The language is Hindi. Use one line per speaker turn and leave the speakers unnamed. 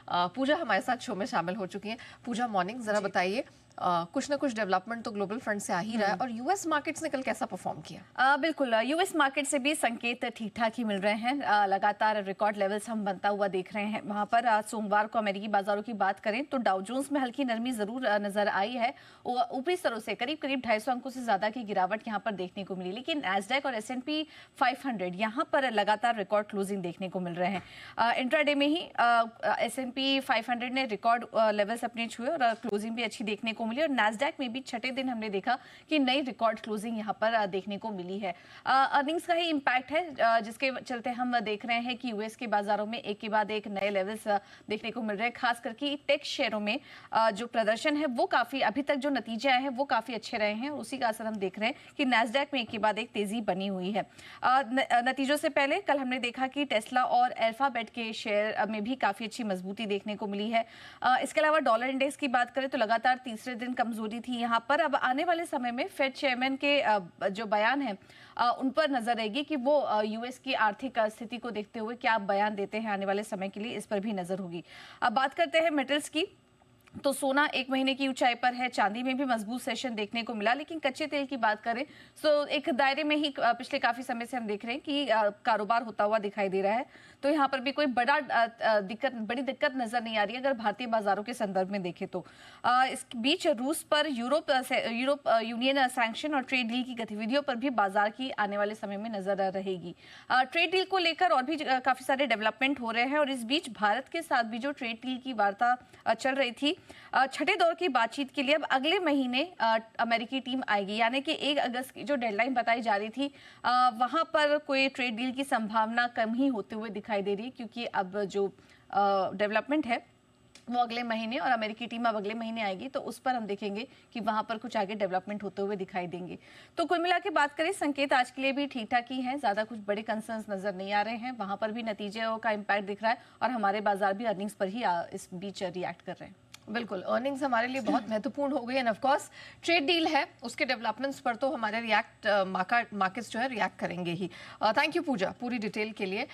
पूजा हमारे साथ शो में शामिल हो चुकी हैं। पूजा मॉर्निंग, जरा बताइए कुछ ना कुछ डेवलपमेंट तो ग्लोबल फ्रंट से आ ही रहा है, और यूएस मार्केट्स ने कल कैसा परफॉर्म किया?
बिल्कुल, यूएस मार्केट से भी संकेत ठीक ठाक ही मिल रहे हैं। लगातार रिकॉर्ड लेवल्स हम बनता हुआ देख रहे हैं वहां पर। आज सोमवार को अमेरिकी बाजारों की बात करें तो डाउ जोन्स में हल्की नरमी जरूर नजर आई है। ऊपरी स्तरों से करीब 250 अंकों से ज्यादा की गिरावट यहां पर देखने को मिली, लेकिन नैस्डैक और S&P 500 यहां पर लगातार रिकॉर्ड क्लोजिंग देखने को मिल रहे हैं। इंट्राडे में ही S&P 500 ने रिकॉर्ड लेवल्स अपने छुए और क्लोजिंग भी अच्छी देखने को मिली, और नैस्डैक में भी छठे दिन हमने देखा कि नई रिकॉर्ड क्लोजिंग यहां पर देखने को मिली है। अर्निंग्स का ही इंपैक्ट है, जिसके चलते हम देख रहे हैं कि यूएस के बाजारों में एक के बाद एक नए लेवल्स देखने को मिल रहे हैं। खास करके टेक शेयरों में जो प्रदर्शन है वो काफी, अभी तक जो नतीजे आए हैं वो काफी अच्छे रहे हैं, उसी का असर हम देख रहे हैं कि नैस्डैक में एक के बाद एक तेजी बनी हुई है। नतीजों से पहले कल हमने देखा कि टेस्ला और अल्फाबेट के शेयर में भी काफी अच्छी मजबूती देखने को मिली है। इसके अलावा डॉलर इंडेक्स की बात करें तो लगातार तीसरे दिन कमजोरी थी यहां पर। अब आने वाले समय में फेड चेयरमैन के जो बयान है उन पर नजर रहेगी कि वो यूएस की आर्थिक स्थिति को देखते हुए क्या बयान देते हैं आने वाले समय के लिए, इस पर भी नजर होगी। अब बात करते हैं मेटल्स की, तो सोना एक महीने की ऊंचाई पर है, चांदी में भी मजबूत सेशन देखने को मिला, लेकिन कच्चे तेल की बात करें तो एक दायरे में ही पिछले काफी समय से हम देख रहे हैं कि कारोबार होता हुआ दिखाई दे रहा है। तो यहाँ पर भी कोई बड़ी दिक्कत नजर नहीं आ रही है अगर भारतीय बाजारों के संदर्भ में देखें तो। इस बीच रूस पर यूरोप यूनियन सैंक्शन और ट्रेड डील की गतिविधियों पर भी बाजार की आने वाले समय में नजर रहेगी। ट्रेड डील को लेकर और भी काफी सारे डेवलपमेंट हो रहे हैं, और इस बीच भारत के साथ भी जो ट्रेड डील की वार्ता चल रही थी, छठे दौर की बातचीत के लिए अब अगले महीने अमेरिकी टीम आएगी, यानी कि 1 अगस्त की जो डेडलाइन बताई जा रही थी वहां पर कोई ट्रेड डील की संभावना कम ही होते हुए दिखाई दे रही है, क्योंकि अब जो डेवलपमेंट है वो अगले महीने, और अमेरिकी टीम अब अगले महीने आएगी, तो उस पर हम देखेंगे कि वहां पर कुछ आगे डेवलपमेंट होते हुए दिखाई देंगे। तो कुल मिला के बात करें, संकेत आज के लिए भी ठीक ठाक ही हैं, ज्यादा कुछ बड़े कंसर्न्स नजर नहीं आ रहे हैं। वहां पर भी नतीजे का इम्पैक्ट दिख रहा है, और हमारे बाजार भी अर्निंग्स पर ही इस बीच रिएक्ट कर रहे हैं।
बिल्कुल, अर्निंग्स हमारे लिए बहुत महत्वपूर्ण हो गई, end of course trade deal है, उसके डेवलपमेंट्स पर तो हमारे मार्केट्स जो है रिएक्ट करेंगे ही। थैंक यू पूजा पूरी डिटेल के लिए।